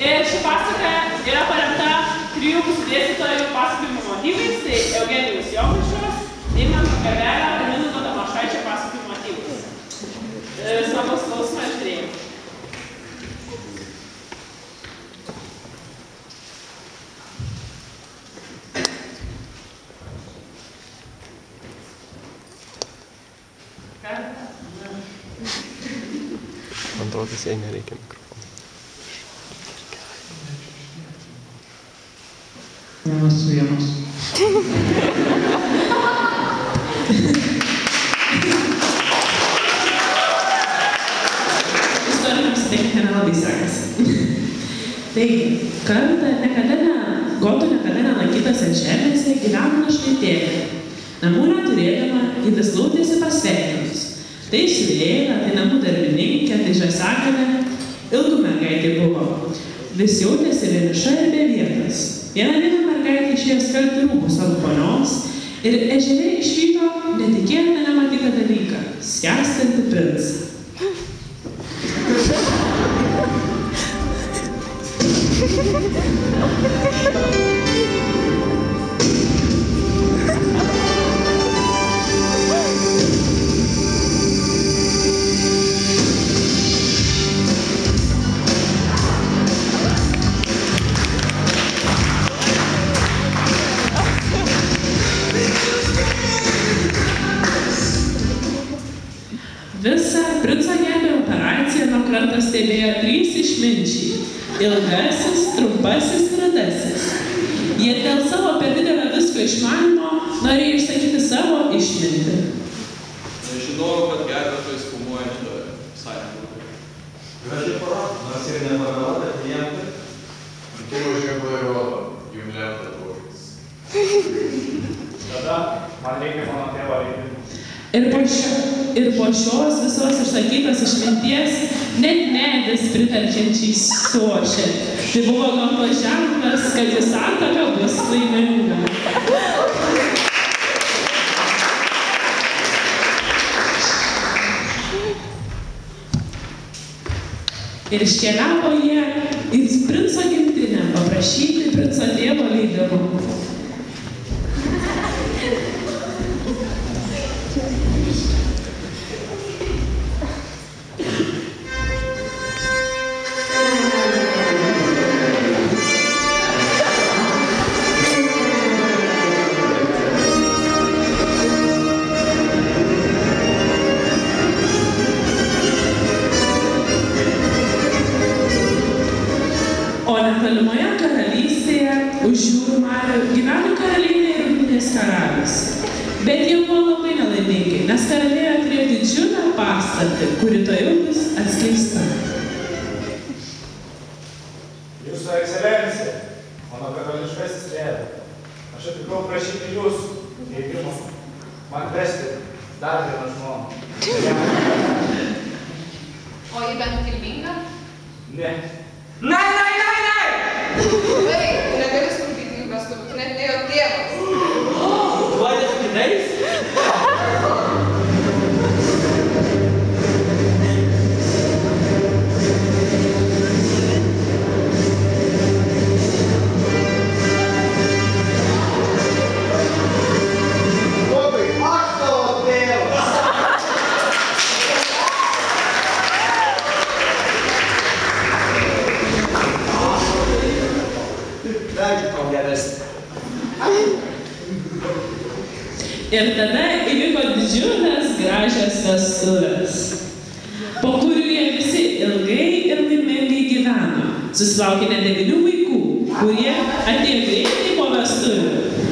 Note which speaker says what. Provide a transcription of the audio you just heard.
Speaker 1: Ir ši pasaka yra paremta 3 mūsų dėstytojų pasakojimų motyvais, tai Eugenijus Jovaišos, Eimanto Karvelio ir Mindaugo Tamošaičio pasakojimų motyvais. Smagaus klausimą ir žiūrėjimą.
Speaker 2: Man atrodo, jai nereikia mikrofono.
Speaker 3: Vienas su vienas. Istoriniams taip nelabai sekasi. Taigi, Gotų niekada nelankytose žemėse gyveno našlaitėlė. Namų neturėdama, ji vis laudėsi pasveikinus. Tai siuvėja, tai namų darbininkė, tai žąsakalė, ilgų mergaitė buvo. Vis jautėsi vieniša ir be vietos. Vieną dieną mergaitė išėjo skalbti rūbus ant ponios ir ežere išvydo netikėtą nematytą dalyką – skęstantį princą. Visą princo gelbėjimo operaciją nuo kranto stebėjo 3 išminčiai – ilgasis, trumpasis ir rudasis. Jie dėl savo per didelio visko išmanymo norėjo išsakyti savo išmintį.
Speaker 4: Žinojau, kad gelbėtojais filmuoja šitą sąjungą.
Speaker 5: Graži pora, nors ir nepagalvota klientai. Rinkimų išrinko ir rodo, jums lemta tuoštis.
Speaker 6: Tada man reikia mano tėvo leidimų.
Speaker 3: Ir po šios visos išsakytos išminties net medis pritarčiančiai suošė. Tai buvo gamtos ženklas, kad jis santuoka bus laiminga. Ir iškeliavo jie į princo gimtinę paprašyti princo tėvo leidimų. O netolimoje karalystėje už jūrų marių gyveno karalienė ir ugnies karalius. Bet jie buvo labai nelaimingi, nes karalienė turėjo didžiulę paslaptį, kuri tuojau bus atskleista.
Speaker 6: Jūsų ekscelencija, mano karališkasis tėve, aš atvykau prašyti jūsų leidimo man vesti dar vieną žmoną.
Speaker 7: O ji bent kilminga?
Speaker 6: Ne.
Speaker 7: Vai, negali skubėti jų vestuvių, tu net ne jo tėvas.
Speaker 1: Duodės pinais?
Speaker 5: Labai, aš tavo tėvas.
Speaker 3: Ir tada įvyko didžiulės gražios vestuvės, po kurių jie visi ilgai ir laimingai gyveno. Susilaukė net 9 vaikų, kurie atėjo greitai po vestuvių.